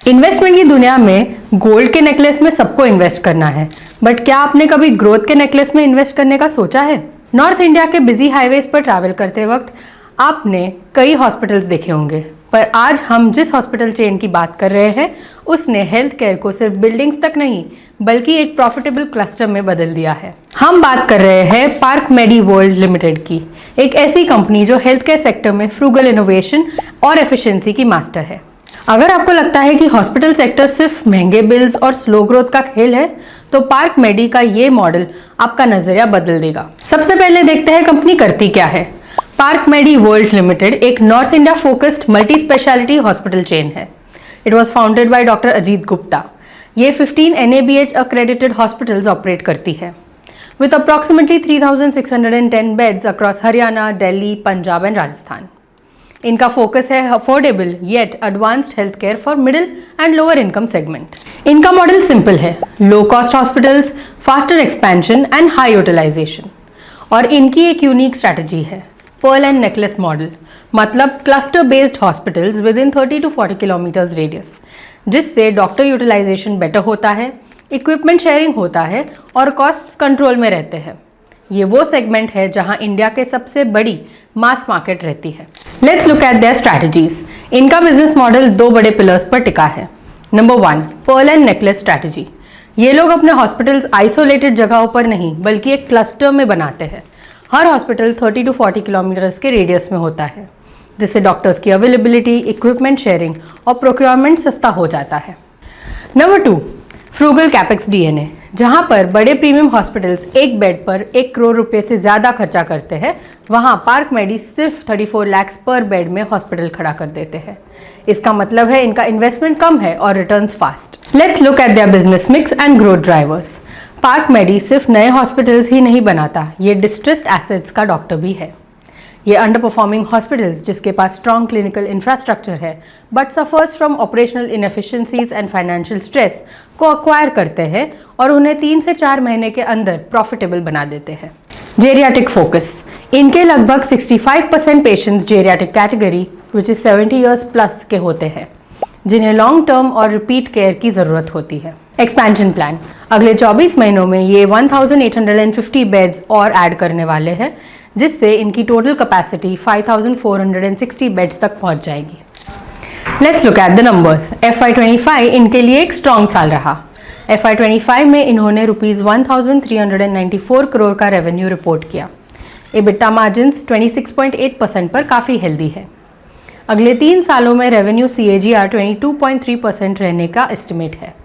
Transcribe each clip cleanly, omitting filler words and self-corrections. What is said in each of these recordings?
Investment की दुनिया में गोल्ड के नेकलेस में सबको इन्वेस्ट करना है, बट क्या आपने कभी ग्रोथ के नेकलेस में इन्वेस्ट करने का सोचा है? नॉर्थ इंडिया के बिजी हाईवेज पर ट्रैवल करते वक्त आपने कई हॉस्पिटल्स देखे होंगे, पर आज हम जिस हॉस्पिटल चेन की बात कर रहे हैं उसने हेल्थ केयर को सिर्फ बिल्डिंग्स तक नहीं बल्कि एक प्रॉफिटेबल क्लस्टर में बदल दिया है। हम बात कर रहे हैं पार्क मेडी वर्ल्ड लिमिटेड की, एक ऐसी कंपनी जो हेल्थ केयर सेक्टर में फ्रूगल इनोवेशन और एफिशिएंसी की मास्टर है। अगर आपको लगता है कि हॉस्पिटल सेक्टर सिर्फ महंगे बिल्स और स्लो ग्रोथ का खेल है, तो पार्क मेडी का ये मॉडल आपका नजरिया बदल देगा। सबसे पहले देखते हैं कंपनी करती क्या है। पार्क मेडी वर्ल्ड लिमिटेड एक north India focused multi speciality hospital chain है। It was founded by doctor Ajit Gupta. ये 15 NABH accredited हॉस्पिटल्स ऑपरेट करती है with approximately 3,610 beds across Haryana, Delhi, Punjab and Rajasthan. इनका फोकस है affordable yet advanced health care for middle and lower income segment. इनका model simple है, low cost hospitals, faster expansion and high utilisation. और इनकी एक unique strategy है, पर्ल एंड नेकलेस मॉडल, मतलब cluster based hospitals within 30 to 40 kilometres radius, जिससे doctor utilisation better होता है, इक्विपमेंट शेयरिंग होता है और कॉस्ट कंट्रोल में रहते हैं। ये वो सेगमेंट है जहां इंडिया के सबसे बड़ी मास मार्केट रहती है। Let's look at there strategies. इनका बिजनेस मॉडल 2 बड़े पिलर्स पर टिका है। Number 1, Perl and necklace strategy. ये लोग अपने हॉस्पिटल्स आइसोलेटेड जगहों पर नहीं बल्कि एक क्लस्टर में बनाते हैं। हर हॉस्पिटल 30 to 40 किलोमीटर्स के रेडियस में होता है, जिससे डॉक्टर्स की अवेलेबिलिटी, इक्विपमेंट शेयरिंग और प्रोक्योरमेंट सस्ता हो जाता है। Number 2, frugal capex DNA। जहां पर बड़े प्रीमियम हॉस्पिटल्स एक बेड पर 1 करोड़ रुपए से ज़्यादा खर्चा करते हैं, वहां पार्क मेडी सिर्फ 34 लाख पर बेड में हॉस्पिटल खड़ा कर देते हैं। इसका मतलब है इनका इन्वेस्टमेंट कम है और returns fast. Let's look at their business mix and growth drivers. Park Medi सिर्फ नए हॉस्पिटल्स ही नहीं बनाता, ये डिस्ट्रेस्ड एसेट्स का डॉक्टर भी है। ये अंडर परफॉर्मिंग हॉस्पिटल्स जिसके पास स्ट्रॉन्ग क्लिनिकल इंफ्रास्ट्रक्चर है but suffers from operational inefficiencies and financial stress को अक्वायर करते हैं और उन्हें 3 से 4 महीने के अंदर प्रॉफिटेबल बना देते हैं। Geriatric focus. इनके लगभग 65% patients geriatric category which is 70 years plus के होते हैं, जिन्हें लॉन्ग टर्म और रिपीट केयर की ज़रूरत होती है। Expansion plan. अगले 24 महीनों में ये 1850 बेड्स और ऐड करने वाले हैं, जिससे इनकी टोटल कैपेसिटी 5460 बेड्स तक पहुंच जाएगी। Let's look at the numbers. FY25 इनके लिए एक स्ट्रॉन्ग साल रहा। FY25 में इन्होंने ₹1394 करोड़ का रेवेन्यू रिपोर्ट किया। EBITDA मार्जिन्स 26.8% पर काफ़ी हेल्दी है। अगले 3 सालों में रेवेन्यू CAGR 22.3% रहने का एस्टिमेट है।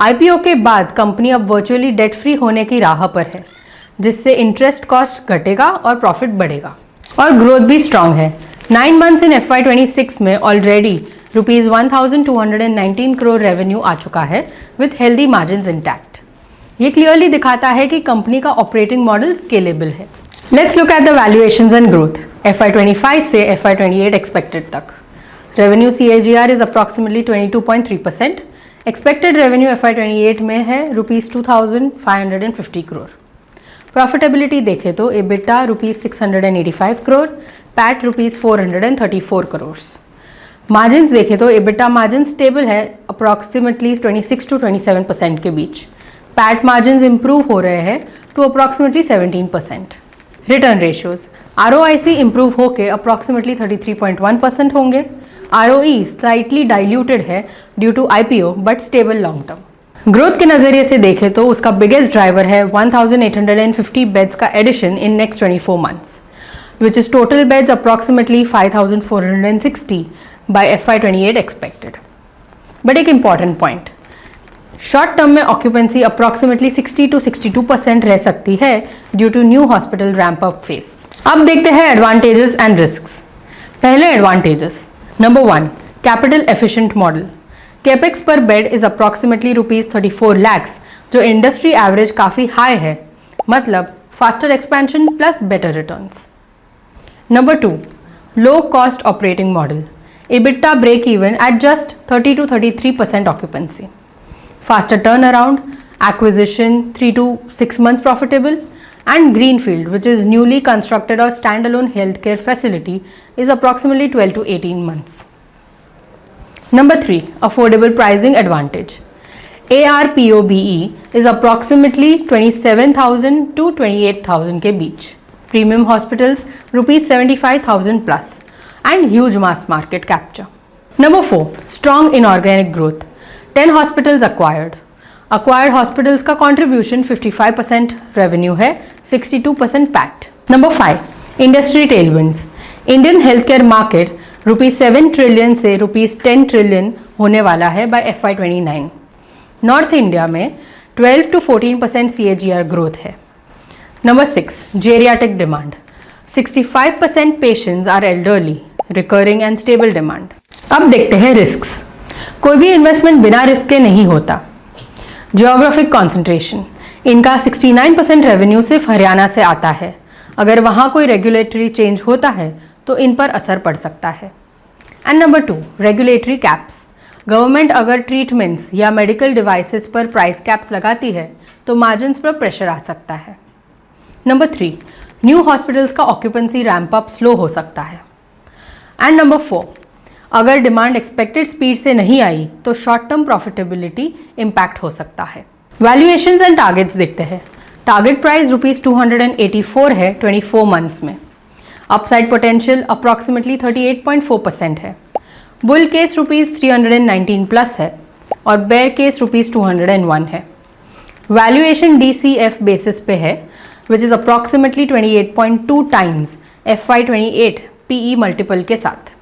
IPO के बाद कंपनी अब वर्चुअली डेट फ्री होने की राह पर है, जिससे इंटरेस्ट कॉस्ट घटेगा और प्रॉफिट बढ़ेगा। और ग्रोथ भी स्ट्रांग है। 9 मंथ्स इन FY26 में ऑलरेडी ₹1219 करोड़ रेवेन्यू आ चुका है विथ हेल्दी मार्जिन्स इंटैक्ट। ये क्लियरली दिखाता है कि कंपनी का ऑपरेटिंग मॉडल स्केलेबल है। Let's look at the valuations and growth. FY25 से FY28 एक्सपेक्टेड तक revenue CAGR is approximately 22.3%। Expected revenue FY28 में है ₹2550 करोड़। प्रॉफिटेबिलिटी देखें तो EBITDA ₹685 crore, PAT ₹434 crore. Margins देखें तो EBITDA मार्जिन स्टेबल है अप्रॉक्सीमेटली 26 to 27% के बीच। पैट मार्जिन्स इंप्रूव हो रहे हैं to approximately 17%। Return ratios. ROIC improve होकर अप्रॉक्सीमेटली 33.1% होंगे। ROE स्लाइटली डाइल्यूटेड है due to IPO but stable long term. Growth के नज़रिए से देखें तो उसका बिगेस्ट ड्राइवर है 1850 बेड्स का addition in next 24 months, which is total beds approximately 5460 by FY28 expected. But एक इंपॉर्टेंट पॉइंट, शॉर्ट टर्म में ऑक्यूपेंसी अप्रॉक्सीमेटली 60 to 62% रह सकती है due to new hospital ramp up phase. अब देखते हैं एडवांटेजेस एंड रिस्क्स। पहले advantages. Number 1, capital efficient model. Capex पर बेड इज अप्रॉक्सीमेटली ₹34 lakhs, जो इंडस्ट्री एवरेज काफ़ी हाई है, मतलब faster expansion plus better returns. Number 2, low cost operating model. EBITDA break even at just 30 to 33% ऑक्यूपेंसी। Faster turnaround, acquisition 3 to 6 months profitable, and Greenfield, which is newly constructed or standalone healthcare facility, is approximately 12 to 18 months. Number 3, affordable pricing advantage. ARPOBE is approximately 27,000 to 28,000 के बीच. Premium hospitals rupees 75,000 plus and huge mass market capture. Number 4, strong inorganic growth. 10 hospitals acquired. Acquired hospitals का contribution 55% revenue है, 62% PAT. Number 5, industry tailwinds. Indian healthcare market ₹7 trillion से ₹10 trillion होने वाला है by FY29. North India में 12 to 14% CAGR growth है. Number 6, geriatric demand. 65% patients are elderly, recurring and stable demand. अब देखते हैं रिस्क्स. कोई भी इन्वेस्टमेंट बिना रिस्क के नहीं होता. Geographic concentration. इनका 69% रेवेन्यू सिर्फ हरियाणा से आता है. अगर वहाँ कोई रेगुलेटरी चेंज होता है तो इन पर असर पड़ सकता है. And number 2, regulatory caps. Government अगर ट्रीटमेंट्स या मेडिकल डिवाइसेस पर प्राइस कैप्स लगाती है तो मार्जिन्स पर प्रेशर आ सकता है. नंबर 3, न्यू हॉस्पिटल्स का ऑक्यूपेंसी रैंप अप स्लो हो सकता है. एंड नंबर 4, अगर डिमांड एक्सपेक्टेड स्पीड से नहीं आई तो शॉर्ट टर्म प्रॉफिटेबिलिटी इम्पैक्ट हो सकता है. वैल्यूएशंस एंड टारगेट्स देखते हैं. टारगेट प्राइस ₹284 है 24 मंथ्स में. अपसाइड पोटेंशियल अप्रॉक्सीमेटली 38.4% है. बुल केस ₹319 प्लस है और बेयर केस ₹201 है. वैल्यूएशन DCF बेसिस पे है which is approximately 28.2 times FY28 PE multiple के साथ.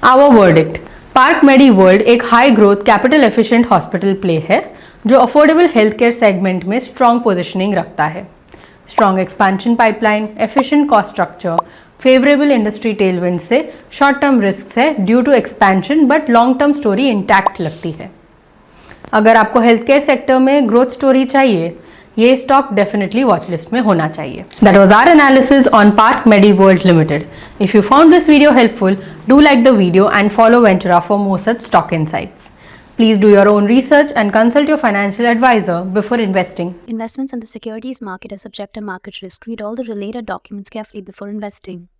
Our verdict. Park Medi World एक high growth capital efficient hospital play है जो अफोर्डेबल हेल्थ केयर सेगमेंट में स्ट्रॉन्ग पोजिशनिंग रखता है. Strong expansion pipeline, efficient cost structure, favourable industry tailwind से short term risk है due to expansion but long term story intact लगती है. अगर आपको हेल्थ केयर सेक्टर में ग्रोथ स्टोरी चाहिए, ये स्टॉक डेफिनेटली वॉच लिस्ट में होना चाहिए. That was our analysis on Park Medi World Limited. If you found this video helpful, do like the video and follow Ventura for more such stock insights. Please do your own research and consult your financial advisor before investing. Investments in the securities market are subject to market risk. Read all the related documents carefully before investing.